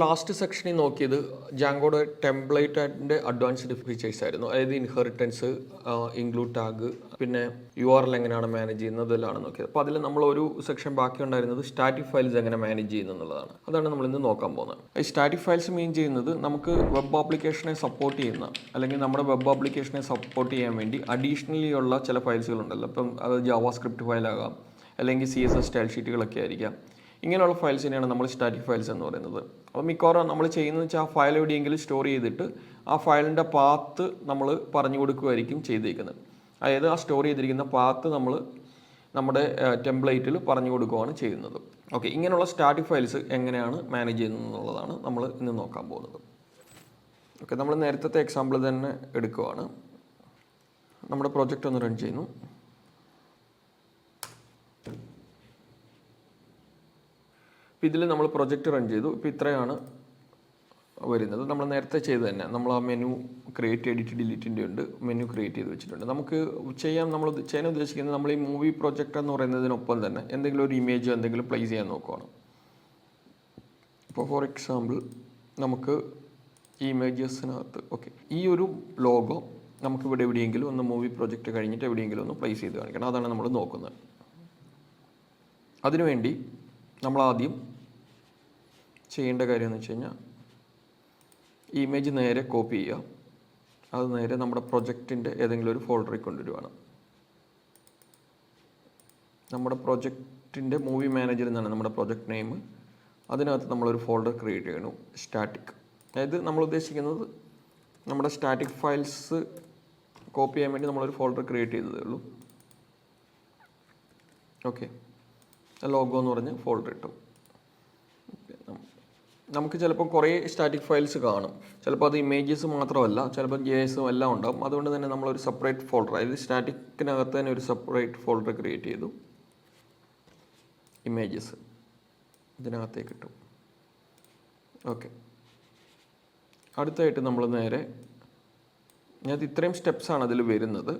Last സെക്ഷനിൽ നോക്കിയത് ജാങ്കോയുടെ template and advanced features ആയിരുന്നു. അതായത് ഇൻഹെറിറ്റൻസ്, ഇൻക്ലൂഡ് ടാഗ്, പിന്നെ URL എങ്ങനെയാണ് മാനേജ് ചെയ്യുന്നത്, ഇതെല്ലാം നോക്കിയത്. അപ്പോൾ അതിൽ നമ്മൾ ഒരു സെക്ഷൻ ബാക്കി ഉണ്ടായിരുന്നത് സ്റ്റാറ്റിക് ഫയൽസ് എങ്ങനെ മാനേജ് ചെയ്യുന്നു എന്നുള്ളതാണ്. അതാണ് നമ്മൾ ഇന്ന് നോക്കാൻ പോകുന്നത്. ഈ സ്റ്റാറ്റിക് ഫയൽസ് മീൻ ചെയ്യുന്നത് നമുക്ക് വെബ് ആപ്ലിക്കേഷനെ സപ്പോർട്ട് ചെയ്യുന്ന, അല്ലെങ്കിൽ നമ്മുടെ വെബ് ആപ്ലിക്കേഷനെ സപ്പോർട്ട് ചെയ്യാൻ വേണ്ടി അഡീഷണലി ഉള്ള ചില ഫയൽസുകളുണ്ടല്ലോ. അപ്പം അത് ജാവാസ്ക്രിപ്റ്റ് ഫയലാകാം, അല്ലെങ്കിൽ CSS സ്റ്റൈൽ ഷീറ്റുകളൊക്കെ ആയിരിക്കാം. ഇങ്ങനെയുള്ള ഫയൽസിനെയാണ് നമ്മൾ സ്റ്റാറ്റിക് ഫയൽസ് എന്ന് പറയുന്നത്. അപ്പോൾ മിക്കവാറും നമ്മൾ ചെയ്യുന്നത് വെച്ചാൽ ആ ഫയൽ എവിടെയെങ്കിലും സ്റ്റോർ ചെയ്തിട്ട് ആ ഫയലിൻ്റെ പാത്ത് നമ്മൾ പറഞ്ഞു കൊടുക്കുകയായിരിക്കും ചെയ്തിരിക്കുന്നത്. അതായത് ആ സ്റ്റോർ ചെയ്തിരിക്കുന്ന പാത്ത് നമ്മൾ നമ്മുടെ ടെംപ്ലേറ്റിൽ പറഞ്ഞു കൊടുക്കുകയാണ് ചെയ്യുന്നത്. ഓക്കെ, ഇങ്ങനെയുള്ള സ്റ്റാറ്റിക് ഫയൽസ് എങ്ങനെയാണ് മാനേജ് ചെയ്യുന്നത് എന്നുള്ളതാണ് നമ്മൾ ഇന്ന് നോക്കാൻ പോകുന്നത്. ഓക്കെ, നമ്മൾ നേരത്തെ എക്സാമ്പിൾ തന്നെ എടുക്കുകയാണ്. നമ്മുടെ പ്രോജക്റ്റ് ഒന്ന് റൺ ചെയ്യുന്നു. ഇപ്പോൾ ഇതിൽ നമ്മൾ പ്രൊജക്റ്റ് റൺ ചെയ്തു. ഇപ്പോൾ ഇത്രയാണ് വരുന്നത്. നമ്മൾ നേരത്തെ ചെയ്ത് തന്നെ നമ്മൾ ആ മെനു ക്രിയേറ്റ്, എഡിറ്റ്, ഡിലീറ്റിൻ്റെ ഉണ്ട്, മെനു ക്രിയേറ്റ് ചെയ്ത് വെച്ചിട്ടുണ്ട്. നമുക്ക് നമ്മൾ ചെയ്യാൻ ഉദ്ദേശിക്കുന്നത് നമ്മൾ ഈ മൂവി പ്രൊജക്റ്റ് എന്ന് പറയുന്നതിനൊപ്പം തന്നെ എന്തെങ്കിലും ഒരു ഇമേജ് എന്തെങ്കിലും പ്ലേസ് ചെയ്യാൻ നോക്കുകയാണ്. ഇപ്പോൾ ഫോർ എക്സാമ്പിൾ നമുക്ക് ഈ ഇമേജസിനകത്ത് ഈ ഒരു ലോഗോ നമുക്ക് ഇവിടെ എവിടെയെങ്കിലും ഒന്ന് മൂവി പ്രൊജക്റ്റ് കഴിഞ്ഞിട്ട് എവിടെയെങ്കിലും ഒന്ന് പ്ലേസ് ചെയ്ത് കാണിക്കണം. അതാണ് നമ്മൾ നോക്കുന്നത്. അതിനുവേണ്ടി നമ്മൾ ആദ്യം ചെയ്യേണ്ട കാര്യം എന്ന് വെച്ച് കഴിഞ്ഞാൽ ഈ ഇമേജ് നേരെ കോപ്പി ചെയ്യുക. അത് നേരെ നമ്മുടെ പ്രൊജക്റ്റിൻ്റെ ഏതെങ്കിലും ഒരു ഫോൾഡറിൽ കൊണ്ടുവരികയാണ്. നമ്മുടെ പ്രൊജക്റ്റിൻ്റെ മൂവി മാനേജർ എന്നാണ് നമ്മുടെ പ്രൊജക്റ്റ് നെയിം. അതിനകത്ത് നമ്മളൊരു ഫോൾഡർ ക്രിയേറ്റ് ചെയ്യണം, സ്റ്റാറ്റിക്. അതായത് നമ്മൾ ഉദ്ദേശിക്കുന്നത് നമ്മുടെ സ്റ്റാറ്റിക് ഫയൽസ് കോപ്പി ചെയ്യാൻ വേണ്ടി നമ്മളൊരു ഫോൾഡർ ക്രിയേറ്റ് ചെയ്തതേ ഉള്ളൂ. ഓക്കെ, ലോഗോ എന്ന് പറഞ്ഞ് ഫോൾഡർ ഇട്ടു. നമുക്ക് ചിലപ്പോൾ കുറേ സ്റ്റാറ്റിക് ഫയൽസ് കാണും. ചിലപ്പോൾ അത് ഇമേജസ് മാത്രമല്ല, ചിലപ്പോൾ JSഉം എല്ലാം ഉണ്ടാകും. അതുകൊണ്ട് തന്നെ നമ്മളൊരു സെപ്പറേറ്റ് ഫോൾഡർ, അതായത് സ്റ്റാറ്റിക്കിനകത്ത് തന്നെ ഒരു സെപ്പറേറ്റ് ഫോൾഡർ ക്രിയേറ്റ് ചെയ്തു. ഇമേജസ് ഇതിനകത്തേക്ക് ഇട്ടു. ഓക്കെ, അടുത്തായിട്ട് നമ്മൾ നേരെ ഇത്രയും സ്റ്റെപ്സാണ് അതിൽ വരുന്നത്.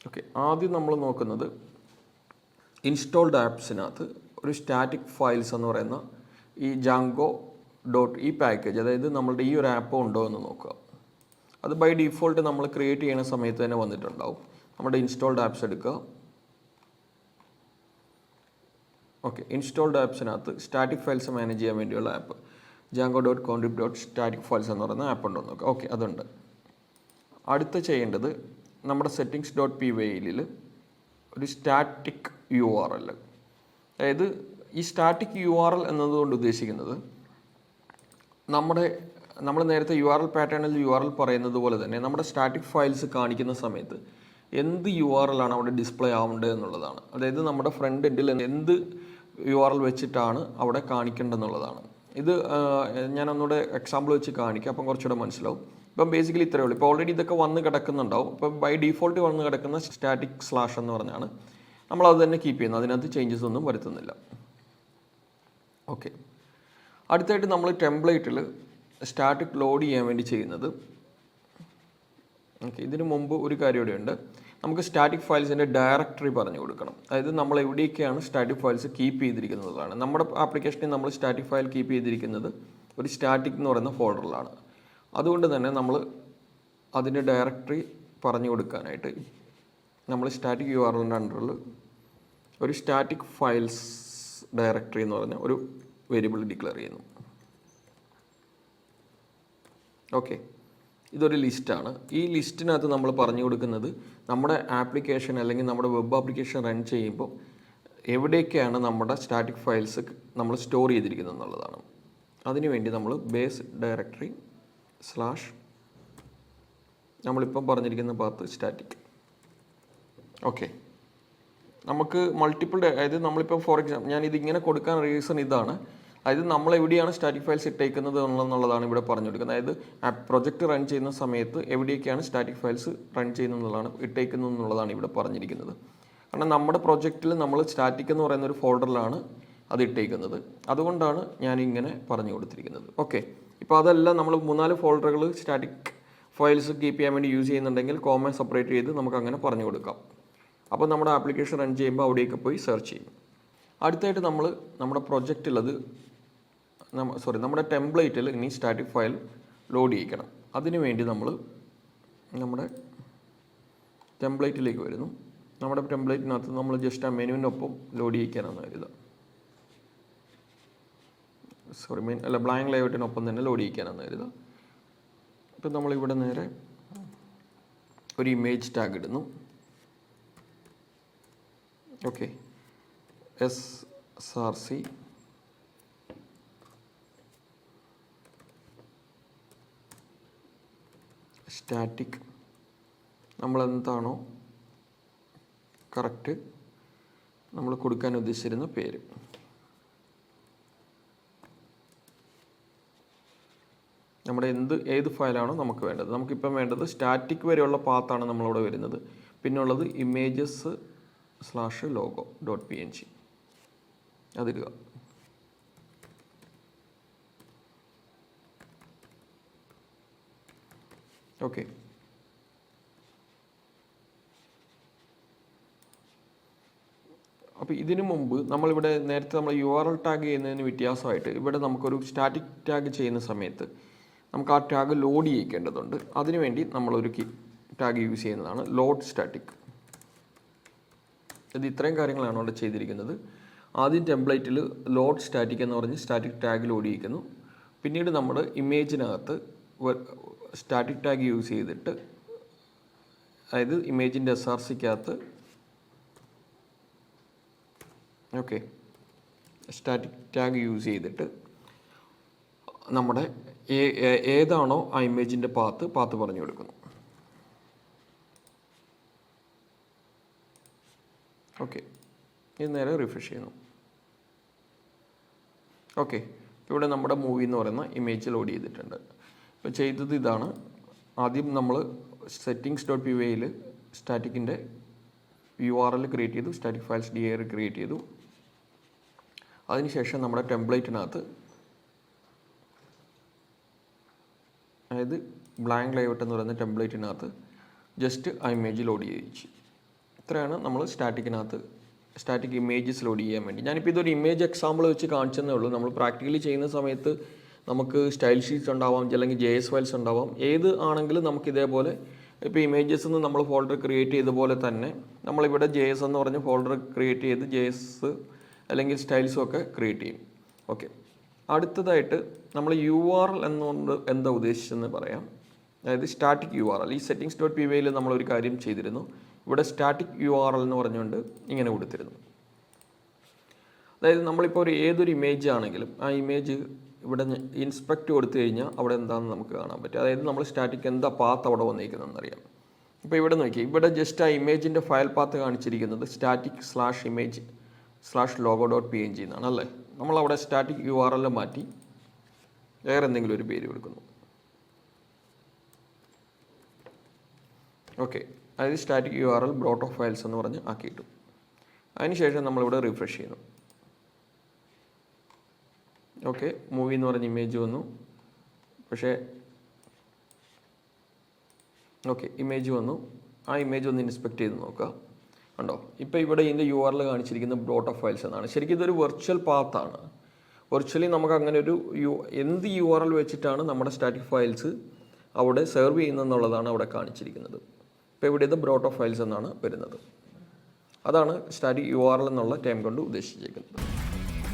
ഓക്കെ, ആദ്യം നമ്മൾ നോക്കുന്നത് ഇൻസ്റ്റാൾഡ് ആപ്സിനകത്ത് ഒരു സ്റ്റാറ്റിക് ഫയൽസ് എന്ന് പറയുന്ന ഈ ജാങ്കോ ഈ പാക്കേജ്, അതായത് നമ്മളുടെ ഈ ഒരു ആപ്പ് ഉണ്ടോ എന്ന് നോക്കുക. അത് ബൈ ഡിഫോൾട്ട് നമ്മൾ ക്രിയേറ്റ് ചെയ്യുന്ന സമയത്ത് തന്നെ വന്നിട്ടുണ്ടാവും. നമ്മുടെ ഇൻസ്റ്റാൾഡ് ആപ്സ് എടുക്കുക. ഓക്കെ, ഇൻസ്റ്റാൾഡ് ആപ്സിനകത്ത് സ്റ്റാറ്റിക് ഫയൽസ് മാനേജ് ചെയ്യാൻ വേണ്ടിയുള്ള ആപ്പ് Django.contrib.static files എന്ന് പറയുന്ന ആപ്പ് ഉണ്ടോ നോക്കുക. ഓക്കെ, അതുണ്ട്. അടുത്ത ചെയ്യേണ്ടത് നമ്മുടെ settings.py ഒരു സ്റ്റാറ്റിക് URL, അതായത് ഈ സ്റ്റാറ്റിക് URL എന്നതുകൊണ്ട് ഉദ്ദേശിക്കുന്നത് നമ്മൾ നേരത്തെ URL പാറ്റേണിൽ URL പറയുന്നത് പോലെ തന്നെ നമ്മുടെ സ്റ്റാറ്റിക് ഫയൽസ് കാണിക്കുന്ന സമയത്ത് എന്ത് URL ആണ് അവിടെ ഡിസ്പ്ലേ ആവേണ്ടത് എന്നുള്ളതാണ്. അതായത് നമ്മുടെ ഫ്രണ്ട് എൻഡിൽ എന്ത് URL വെച്ചിട്ടാണ് അവിടെ കാണിക്കേണ്ടതെന്നുള്ളതാണ്. ഇത് ഞാൻ ഒന്നുകൂടെ എക്സാമ്പിൾ വെച്ച് കാണിക്കാം, അപ്പം കുറച്ചുകൂടെ മനസ്സിലാവും. ഇപ്പം ബേസിക്കലി ഇത്രയേ ഉള്ളൂ. ഇപ്പോൾ ഓൾറെഡി ഇതൊക്കെ വന്ന് കിടക്കുന്നുണ്ടാവും. ഇപ്പം ബൈ ഡിഫോൾട്ട് വന്ന് കിടക്കുന്ന സ്റ്റാറ്റിക് സ്ലാഷ് എന്ന് പറഞ്ഞാണ് നമ്മളത് തന്നെ കീപ്പ് ചെയ്യുന്നത്. അതിനകത്ത് ചേഞ്ചസ് ഒന്നും വരുത്തുന്നില്ല. ഓക്കെ, അടുത്തായിട്ട് നമ്മൾ ടെംപ്ലേറ്റിൽ സ്റ്റാറ്റിക് ലോഡ് ചെയ്യാൻ വേണ്ടി ചെയ്യുന്നത്, ഓക്കെ, ഇതിനു മുമ്പ് ഒരു കാര്യം ഇവിടെ ഉണ്ട്. നമുക്ക് സ്റ്റാറ്റിക് ഫയൽസിൻ്റെ ഡയറക്ടറി പറഞ്ഞു കൊടുക്കണം. അതായത് നമ്മൾ എവിടെയൊക്കെയാണ് സ്റ്റാറ്റിക് ഫയൽസ് കീപ്പ് ചെയ്തിരിക്കുന്നതാണ്. നമ്മുടെ ആപ്ലിക്കേഷനിൽ നമ്മൾ സ്റ്റാറ്റിക് ഫയൽ കീപ്പ് ചെയ്തിരിക്കുന്നത് ഒരു സ്റ്റാറ്റിക് എന്ന് പറയുന്ന ഫോൾഡറിലാണ്. അതുകൊണ്ട് തന്നെ നമ്മൾ അതിൻ്റെ ഡയറക്ടറി പറഞ്ഞു കൊടുക്കാനായിട്ട് നമ്മൾ സ്റ്റാറ്റിക് URLൻ്റെ അണ്ടറിൽ ഒരു സ്റ്റാറ്റിക് ഫയൽസ് ഡയറക്ടറി എന്ന് പറഞ്ഞ ഒരു വേരിയബിൾ ഡിക്ലെയർ ചെയ്യുന്നു. ഓക്കെ, ഇതൊരു ലിസ്റ്റാണ്. ഈ ലിസ്റ്റിനകത്ത് നമ്മൾ പറഞ്ഞു കൊടുക്കുന്നത് നമ്മുടെ ആപ്ലിക്കേഷൻ അല്ലെങ്കിൽ നമ്മുടെ വെബ് ആപ്ലിക്കേഷൻ റൺ ചെയ്യുമ്പോൾ എവിടെയൊക്കെയാണ് നമ്മുടെ സ്റ്റാറ്റിക് ഫയൽസ് നമ്മൾ സ്റ്റോർ ചെയ്തിരിക്കുന്നത് എന്നുള്ളതാണ്. അതിനുവേണ്ടി നമ്മൾ ബേസ് ഡയറക്ടറി സ്ലാഷ് നമ്മളിപ്പം പറഞ്ഞിരിക്കുന്ന പാത്ത് സ്റ്റാറ്റിക്. ഓക്കെ, നമുക്ക് മൾട്ടിപ്പിൾ, അതായത് നമ്മളിപ്പോൾ ഫോർ എക്സാമ്പിൾ ഞാനിത് ഇങ്ങനെ കൊടുക്കാൻ റീസൺ ഇതാണ്. അതായത് നമ്മൾ എവിടെയാണ് സ്റ്റാറ്റിക് ഫയൽസ് ഇട്ടേക്കുന്നത് എന്നുള്ളതാണ് ഇവിടെ പറഞ്ഞു കൊടുക്കുന്നത്. അതായത് പ്രൊജക്റ്റ് റൺ ചെയ്യുന്ന സമയത്ത് എവിടെയൊക്കെയാണ് സ്റ്റാറ്റിക് ഫയൽസ് റൺ ചെയ്യുന്നതെന്നുള്ളതാണ് ഇട്ടേക്കുന്നത് എന്നുള്ളതാണ് ഇവിടെ പറഞ്ഞിരിക്കുന്നത്. കാരണം നമ്മുടെ പ്രൊജക്റ്റിൽ നമ്മൾ സ്റ്റാറ്റിക് എന്ന് പറയുന്ന ഒരു ഫോൾഡറിലാണ് അത് ഇട്ടേക്കുന്നത്. അതുകൊണ്ടാണ് ഞാനിങ്ങനെ പറഞ്ഞു കൊടുത്തിരിക്കുന്നത്. ഓക്കെ, ഇപ്പോൾ അതെല്ലാം നമ്മൾ 3-4 ഫോൾഡറുകൾ സ്റ്റാറ്റിക് ഫയൽസ് കീപ്പ് ചെയ്യാൻ വേണ്ടി യൂസ് ചെയ്യുന്നുണ്ടെങ്കിൽ കോമ സെപ്പറേറ്റ് ചെയ്ത് നമുക്ക് അങ്ങനെ പറഞ്ഞു കൊടുക്കാം. അപ്പോൾ നമ്മുടെ ആപ്ലിക്കേഷൻ റൺ ചെയ്യുമ്പോൾ അവിടേക്ക് പോയി സെർച്ച് ചെയ്യും. അടുത്തായിട്ട് നമ്മൾ നമ്മുടെ പ്രൊജക്റ്റിലത് നമ്മുടെ ടെംപ്ലേറ്റിൽ ഇനി സ്റ്റാറ്റിക് ഫയൽ ലോഡ് ചെയ്യിക്കണം. അതിനു വേണ്ടി നമ്മൾ നമ്മുടെ ടെംപ്ലേറ്റിലേക്ക് വരുന്നു. നമ്മുടെ ടെംപ്ലേറ്റിനകത്ത് നമ്മൾ ജസ്റ്റ് ആ മെനുവിനൊപ്പം ലോഡ് ചെയ്യിക്കാനാണ് കരുതുക. ബ്ലാങ്ക് ലേഔട്ടിനൊപ്പം തന്നെ ലോഡ് ചെയ്യിക്കാനാണ് കരുതുക. ഇപ്പം നമ്മളിവിടെ നേരെ ഒരു ഇമേജ് ടാഗ് ഇടുന്നു. ഓക്കെ, SRC സ്റ്റാറ്റിക് നമ്മളെന്താണോ കറക്റ്റ് നമ്മൾ കൊടുക്കാൻ ഉദ്ദേശിച്ചിരുന്ന പേര്. നമ്മുടെ ഏത് ഫയലാണോ നമുക്ക് വേണ്ടത്. നമുക്കിപ്പം വേണ്ടത് സ്റ്റാറ്റിക് വരെയുള്ള പാത്താണ് നമ്മളിവിടെ വരുന്നത്. പിന്നുള്ളത് images/logo.png അതിടുക. ഓക്കെ, അപ്പോൾ ഇതിനു മുമ്പ് നമ്മളിവിടെ നേരത്തെ നമ്മൾ URL ടാഗ് ചെയ്യുന്നതിന് വ്യത്യാസമായിട്ട് ഇവിടെ നമുക്കൊരു സ്റ്റാറ്റിക് ടാഗ് ചെയ്യുന്ന സമയത്ത് നമുക്ക് ആ ടാഗ് ലോഡ് ചെയ്യിക്കേണ്ടതുണ്ട്. അതിനുവേണ്ടി നമ്മളൊരു ടാഗ് യൂസ് ചെയ്യുന്നതാണ് ലോഡ് സ്റ്റാറ്റിക്. ഇത് ഇത്രയും കാര്യങ്ങളാണ് അവിടെ ചെയ്തിരിക്കുന്നത്. ആദ്യം ടെംപ്ലേറ്റിൽ ലോഡ് സ്റ്റാറ്റിക് എന്ന് പറഞ്ഞ് സ്റ്റാറ്റിക് ടാഗ് ലോഡ് ചെയ്യിക്കുന്നു. പിന്നീട് നമ്മൾ ഇമേജിനകത്ത് സ്റ്റാറ്റിക് ടാഗ് യൂസ് ചെയ്തിട്ട്, അതായത് ഇമേജിൻ്റെ SRCക്കകത്ത് ഓക്കെ സ്റ്റാറ്റിക് ടാഗ് യൂസ് ചെയ്തിട്ട് നമ്മുടെ ഏതാണോ ആ ഇമേജിൻ്റെ പാത്ത് പറഞ്ഞു കൊടുക്കുന്നു. ഓക്കെ, ഇത് നേരെ റിഫ്രഷ് ചെയ്യുന്നു. ഓക്കെ, ഇവിടെ നമ്മുടെ മൂവി എന്ന് പറയുന്ന ഇമേജ് ലോഡ് ചെയ്തിട്ടുണ്ട്. ഇപ്പോൾ ചെയ്തത് ഇതാണ്. ആദ്യം നമ്മൾ settings.py സ്റ്റാറ്റിക്കിൻ്റെ URL ക്രിയേറ്റ് ചെയ്തു, സ്റ്റാറ്റിക് ഫയൽസ് dir ക്രിയേറ്റ് ചെയ്തു. അതിനുശേഷം നമ്മുടെ ടെംപ്ലേറ്റിനകത്ത്, അതായത് ബ്ലാങ്ക് ലേഔട്ട് എന്ന് പറയുന്ന ടെംപ്ലേറ്റിനകത്ത് ജസ്റ്റ് ആ ഇമേജ് ലോഡ് ചെയ്യിച്ചു. ഇത്രയാണ് നമ്മൾ സ്റ്റാറ്റിക് ഇമേജസ് ലോഡ് ചെയ്യാൻ വേണ്ടി. ഞാനിപ്പോൾ ഇതൊരു ഇമേജ് എക്സാമ്പിൾ വെച്ച് കാണിച്ചതേ ഉള്ളൂ. നമ്മൾ പ്രാക്ടിക്കലി ചെയ്യുന്ന സമയത്ത് നമുക്ക് സ്റ്റൈൽ ഷീറ്റ്സ് ഉണ്ടാവാം, അല്ലെങ്കിൽ JS ഫയൽസ് ഉണ്ടാവാം. ഏത് ആണെങ്കിലും നമുക്ക് ഇതേപോലെ ഇപ്പോൾ ഇമേജസ് എന്ന് നമ്മൾ ഫോൾഡർ ക്രിയേറ്റ് ചെയ്ത പോലെ തന്നെ നമ്മളിവിടെ JS എന്ന് പറഞ്ഞ ഫോൾഡർ ക്രിയേറ്റ് ചെയ്ത് JS അല്ലെങ്കിൽ സ്റ്റൈൽസും ഒക്കെ ക്രിയേറ്റ് ചെയ്യും. ഓക്കെ, അടുത്തതായിട്ട് നമ്മൾ URL എന്നുകൊണ്ട് എന്താ ഉദ്ദേശിച്ചെന്ന് പറയാം. അതായത് സ്റ്റാറ്റിക് URL. ഈ settings.py നമ്മളൊരു കാര്യം ചെയ്തിരുന്നു. ഇവിടെ സ്റ്റാറ്റിക് URL എന്ന് പറഞ്ഞുകൊണ്ട് ഇങ്ങനെ കൊടുത്തിരുന്നു. അതായത് നമ്മളിപ്പോൾ ഏതൊരു ഇമേജ് ആണെങ്കിലും ആ ഇമേജ് ഇവിടെ ഇൻസ്പെക്ട് കൊടുത്തു കഴിഞ്ഞാൽ അവിടെ എന്താണെന്ന് നമുക്ക് കാണാൻ പറ്റും. അതായത് നമ്മൾ സ്റ്റാറ്റിക് എന്താ പാത്ത് അവിടെ വന്നിരിക്കുന്നതെന്ന് അറിയാം. ഇപ്പോൾ ഇവിടെ നോക്കി, ഇവിടെ ജസ്റ്റ് ആ ഇമേജിൻ്റെ ഫയൽ പാത്ത് കാണിച്ചിരിക്കുന്നത് static/image/logo.png എന്നാണ് അല്ലേ. നമ്മളവിടെ സ്റ്റാറ്റിക് URL മാറ്റി വേറെ എന്തെങ്കിലും ഒരു പേര് കൊടുക്കുന്നു. ഓക്കെ, അതായത് static URL brought of files എന്ന് പറഞ്ഞ് ആക്കിയിട്ടു. അതിനുശേഷം നമ്മളിവിടെ റിഫ്രഷ് ചെയ്യുന്നു. ഓക്കെ, മൂവി എന്ന് പറഞ്ഞ ഇമേജ് വന്നു. പക്ഷേ ഓക്കെ, ഇമേജ് വന്നു. ആ ഇമേജ് ഒന്ന് ഇൻസ്പെക്ട് ചെയ്ത് നോക്കുക. കണ്ടോ, ഇപ്പോൾ ഇവിടെ ഇതിൻ്റെ URL കാണിച്ചിരിക്കുന്ന ബ്രോട്ട് ഓഫ് ഫയൽസ് എന്നാണ്. ശരിക്കും ഇതൊരു വെർച്വൽ പാത്താണ്. വെർച്വലി നമുക്ക് അങ്ങനെ ഒരു എന്ത് URL വെച്ചിട്ടാണ് നമ്മുടെ സ്റ്റാറ്റിക് ഫയൽസ് അവിടെ സെർവ് ചെയ്യുന്നതെന്നുള്ളതാണ് അവിടെ കാണിച്ചിരിക്കുന്നത്. ഇപ്പോൾ ഇവിടെ ഇത് ബ്രോട്ട് ഓഫ് ഫയൽസ് എന്നാണ് വരുന്നത്. അതാണ് സ്റ്റാറ്റിക് URL എന്നുള്ള ടൈം കൊണ്ട് ഉദ്ദേശിച്ചിരിക്കുന്നത്.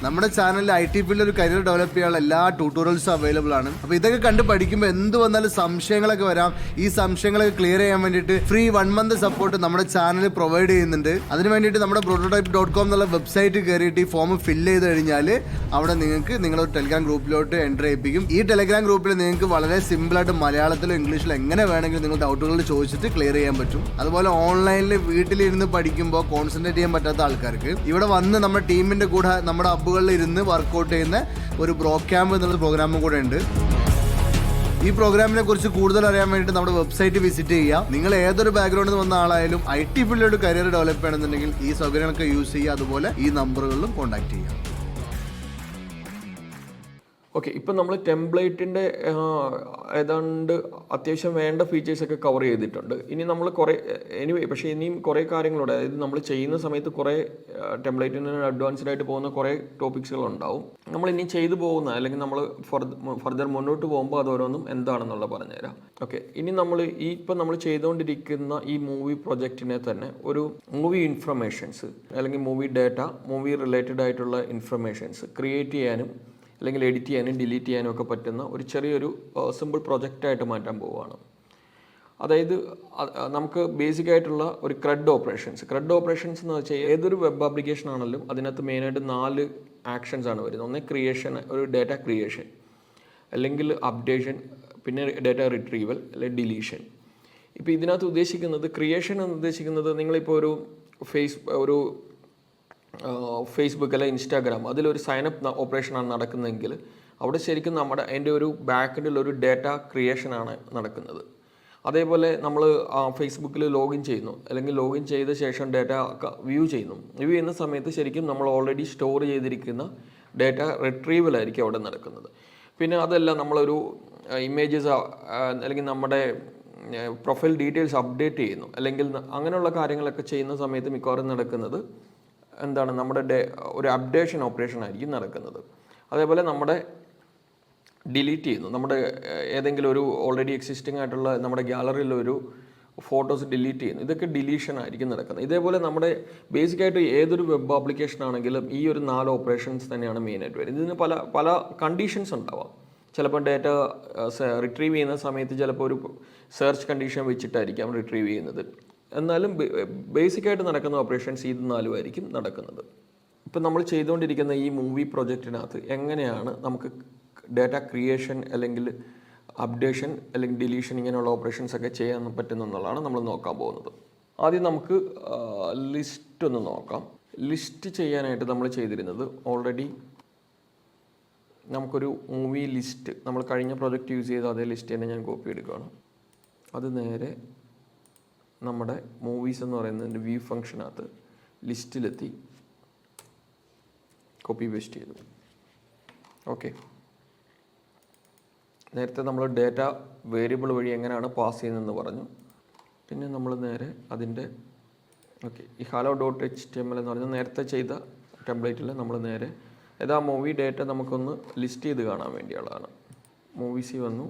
നമ്മുടെ ചാനലിൽ IT ഫീൽഡിൽ ഒരു കരിയർ ഡെവലപ്പ് ചെയ്യാനുള്ള എല്ലാ ട്യൂട്ടോറിയൽസും അവൈലബിൾ ആണ്. അപ്പോൾ ഇതൊക്കെ കണ്ട് പഠിക്കുമ്പോൾ എന്ത് വന്നാലും സംശയങ്ങളൊക്കെ വരാം. ഈ സംശയങ്ങളൊക്കെ ക്ലിയർ ചെയ്യാൻ വേണ്ടിയിട്ട് ഫ്രീ 1 month സപ്പോർട്ട് നമ്മുടെ ചാനൽ പ്രൊവൈഡ് ചെയ്യുന്നുണ്ട്. അതിന് വേണ്ടിയിട്ട് നമ്മുടെ prototype.com എന്നുള്ള വെബ്സൈറ്റ് കയറിയിട്ട് ഈ ഫോം ഫില്ല് ചെയ്ത് കഴിഞ്ഞാൽ അവിടെ നിങ്ങൾക്ക് നിങ്ങളൊരു ടെലിഗ്രാം ഗ്രൂപ്പിലോട്ട് എൻ്റർ ചെയ്യിപ്പിക്കും. ഈ ടെലിഗ്രാം ഗ്രൂപ്പിൽ നിങ്ങൾക്ക് വളരെ സിമ്പിളായിട്ട് മലയാളത്തിലോ ഇംഗ്ലീഷിലോ എങ്ങനെ വേണമെങ്കിലും നിങ്ങൾ ഡൗട്ടുകൾ ചോദിച്ചിട്ട് ക്ലിയർ ചെയ്യാൻ പറ്റും. അതുപോലെ ഓൺലൈനിൽ വീട്ടിലിരുന്ന് പഠിക്കുമ്പോൾ കോൺസെൻട്രേറ്റ് ചെയ്യാൻ പറ്റാത്ത ആൾക്കാർക്ക് ഇവിടെ വന്ന് നമ്മുടെ ടീമിൻ്റെ കൂടെ നമ്മുടെ ഹബ്ബുകളിൽ ഇരുന്ന് വർക്കൗട്ട് ചെയ്യുന്ന ഒരു ബ്രോ ക്യാമ്പ് എന്നുള്ള പ്രോഗ്രാമും കൂടെ ഉണ്ട്. ഈ പ്രോഗ്രാമിനെ കുറിച്ച് കൂടുതൽ അറിയാൻ വേണ്ടിയിട്ട് നമ്മുടെ വെബ്സൈറ്റ് വിസിറ്റ് ചെയ്യുക. നിങ്ങൾ ഏതൊരു ബാക്ക്ഗ്രൗണ്ടിൽ നിന്ന് വന്ന ആളായാലും IT ഫീൽഡിലോട്ട് കരിയർ ഡെവലപ്പ് ചെയ്യണമെന്നുണ്ടെങ്കിൽ ഈ സൗകര്യങ്ങളൊക്കെ യൂസ് ചെയ്യുക. അതുപോലെ ഈ നമ്പറുകളിലും കോൺടാക്ട് ചെയ്യുക. ഓക്കെ, ഇപ്പം നമ്മൾ ടെംപ്ലേറ്റിൻ്റെ ഏതാണ്ട് അത്യാവശ്യം വേണ്ട ഫീച്ചേഴ്സൊക്കെ കവർ ചെയ്തിട്ടുണ്ട്. ഇനി നമ്മൾ കുറേ പക്ഷേ ഇനിയും കുറേ കാര്യങ്ങളുണ്ട്. അതായത് നമ്മൾ ചെയ്യുന്ന സമയത്ത് കുറേ ടെംപ്ലേറ്റിന് അഡ്വാൻസ്ഡ് ആയിട്ട് പോകുന്ന കുറേ ടോപ്പിക്സുകളുണ്ടാവും. നമ്മൾ ഇനി ചെയ്തു പോകുന്ന അല്ലെങ്കിൽ നമ്മൾ ഫർദർ മുന്നോട്ട് പോകുമ്പോൾ അത് ഓരോന്നും എന്താണെന്നുള്ളത് പറഞ്ഞുതരാം. ഓക്കെ, ഇനി നമ്മൾ ഇപ്പം നമ്മൾ ചെയ്തുകൊണ്ടിരിക്കുന്ന ഈ മൂവി പ്രൊജക്റ്റിനെ തന്നെ ഒരു മൂവി ഇൻഫർമേഷൻസ് അല്ലെങ്കിൽ മൂവി ഡാറ്റ, മൂവി റിലേറ്റഡ് ആയിട്ടുള്ള ഇൻഫർമേഷൻസ് ക്രിയേറ്റ് ചെയ്യാനും അല്ലെങ്കിൽ എഡിറ്റ് ചെയ്യാനും ഡിലീറ്റ് ചെയ്യാനും ഒക്കെ പറ്റുന്ന ഒരു ചെറിയൊരു സിമ്പിൾ പ്രൊജക്റ്റായിട്ട് മാറ്റാൻ പോവുകയാണ്. അതായത് നമുക്ക് ബേസിക് ആയിട്ടുള്ള ഒരു ക്രെഡ് ഓപ്പറേഷൻസ് എന്ന് വെച്ചാൽ ഏതൊരു വെബ് ആപ്ലിക്കേഷൻ ആണെങ്കിലും അതിനകത്ത് മെയിനായിട്ട് 4 ആക്ഷൻസ് ആണ് വരുന്നത്. ഒന്ന് ക്രിയേഷൻ, ഒരു ഡാറ്റ ക്രിയേഷൻ, അല്ലെങ്കിൽ അപ്ഡേഷൻ, പിന്നെ ഡാറ്റ റിട്രീവൽ, അല്ലെങ്കിൽ ഡിലീഷൻ. ഇപ്പോൾ ഇതിനകത്ത് ഉദ്ദേശിക്കുന്നത് ക്രിയേഷൻ എന്ന് ഉദ്ദേശിക്കുന്നത് നിങ്ങളിപ്പോൾ ഒരു ഫേസ്ബുക്ക് അല്ലെങ്കിൽ ഇൻസ്റ്റാഗ്രാം അതിലൊരു സൈനപ്പ് ഓപ്പറേഷനാണ് നടക്കുന്നതെങ്കിൽ അവിടെ ശരിക്കും അതിൻ്റെ ഒരു ബാക്കെൻഡിൽ ഒരു ഡാറ്റ ക്രിയേഷനാണ് നടക്കുന്നത്. അതേപോലെ നമ്മൾ ഫേസ്ബുക്കിൽ ലോഗിൻ ചെയ്യുന്നു, അല്ലെങ്കിൽ ലോഗിൻ ചെയ്ത ശേഷം ഡാറ്റ വ്യൂ ചെയ്യുന്ന സമയത്ത് ശരിക്കും നമ്മൾ ഓൾറെഡി സ്റ്റോർ ചെയ്തിരിക്കുന്ന ഡാറ്റ റിട്രീവലായിരിക്കും അവിടെ നടക്കുന്നത്. പിന്നെ അതല്ല, നമ്മളൊരു ഇമേജസ് അല്ലെങ്കിൽ നമ്മുടെ പ്രൊഫൈൽ ഡീറ്റെയിൽസ് അപ്ഡേറ്റ് ചെയ്യുന്നു, അല്ലെങ്കിൽ അങ്ങനെയുള്ള കാര്യങ്ങളൊക്കെ ചെയ്യുന്ന സമയത്ത് മിക്കവാറും നടക്കുന്നത് എന്താണ്, നമ്മുടെ ഒരു അപ്ഡേഷൻ ഓപ്പറേഷൻ ആയിരിക്കും നടക്കുന്നത്. അതേപോലെ നമ്മുടെ ഡിലീറ്റ് ചെയ്യുന്നു, നമ്മുടെ ഏതെങ്കിലും ഒരു ഓൾറെഡി എക്സിസ്റ്റിംഗ് ആയിട്ടുള്ള നമ്മുടെ ഗ്യാലറിയിലൊരു ഫോട്ടോസ് ഡിലീറ്റ് ചെയ്യുന്നു, ഇതൊക്കെ ഡിലീഷൻ ആയിരിക്കും നടക്കുന്നത്. ഇതേപോലെ നമ്മുടെ ബേസിക്കായിട്ട് ഏതൊരു വെബ് ആപ്ലിക്കേഷൻ ആണെങ്കിലും ഈ ഒരു 4 ഓപ്പറേഷൻസ് തന്നെയാണ് മെയിനായിട്ട് വരുന്നത്. ഇതിന് പല കണ്ടീഷൻസ് ഉണ്ടാവാം. ചിലപ്പോൾ ഡാറ്റ റിട്രീവ് ചെയ്യുന്ന സമയത്ത് ചിലപ്പോൾ ഒരു സെർച്ച് കണ്ടീഷൻ വെച്ചിട്ടായിരിക്കാം റിട്രീവ് ചെയ്യുന്നത്. എന്നാലും ബേസിക്കായിട്ട് നടക്കുന്ന ഓപ്പറേഷൻസ് ഇത് 4 ആയിരിക്കും നടക്കുന്നത്. ഇപ്പം നമ്മൾ ചെയ്തുകൊണ്ടിരിക്കുന്ന ഈ മൂവി പ്രൊജക്റ്റിനകത്ത് എങ്ങനെയാണ് നമുക്ക് ഡാറ്റ ക്രിയേഷൻ അല്ലെങ്കിൽ അപ്ഡേഷൻ അല്ലെങ്കിൽ ഡിലീഷൻ ഇങ്ങനെയുള്ള ഓപ്പറേഷൻസ് ഒക്കെ ചെയ്യാൻ പറ്റുന്നതാണ് നമ്മൾ നോക്കാൻ പോകുന്നത്. ആദ്യം നമുക്ക് ലിസ്റ്റ് ഒന്ന് നോക്കാം. ലിസ്റ്റ് ചെയ്യാനായിട്ട് നമ്മൾ ചെയ്തിരുന്നത് ഓൾറെഡി നമുക്കൊരു മൂവി ലിസ്റ്റ്, നമ്മൾ കഴിഞ്ഞ പ്രൊജക്റ്റ് യൂസ് ചെയ്ത അതേ ലിസ്റ്റ് തന്നെ ഞാൻ കോപ്പി എടുക്കുകയാണ്. അത് നേരെ നമ്മുടെ മൂവീസ് എന്ന് പറയുന്നതിൻ്റെ വ്യൂ ഫംഗ്ഷനകത്ത് ലിസ്റ്റിലെത്തി കോപ്പി പേസ്റ്റ് ചെയ്തു. ഓക്കെ, നേരത്തെ നമ്മൾ ഡാറ്റ വേരിയബിൾ വഴി എങ്ങനെയാണ് പാസ് ചെയ്യുന്നതെന്ന് പറഞ്ഞു. പിന്നെ നമ്മൾ നേരെ അതിൻ്റെ ഈ hello.html എന്ന് പറഞ്ഞാൽ നേരത്തെ ചെയ്ത ടെംപ്ലേറ്റിൽ നമ്മൾ നേരെ ഏതാ മൂവി ഡാറ്റ നമുക്കൊന്ന് ലിസ്റ്റ് ചെയ്ത് കാണാൻ വേണ്ടിയുള്ളതാണ്. മൂവീസിൽ വന്നു,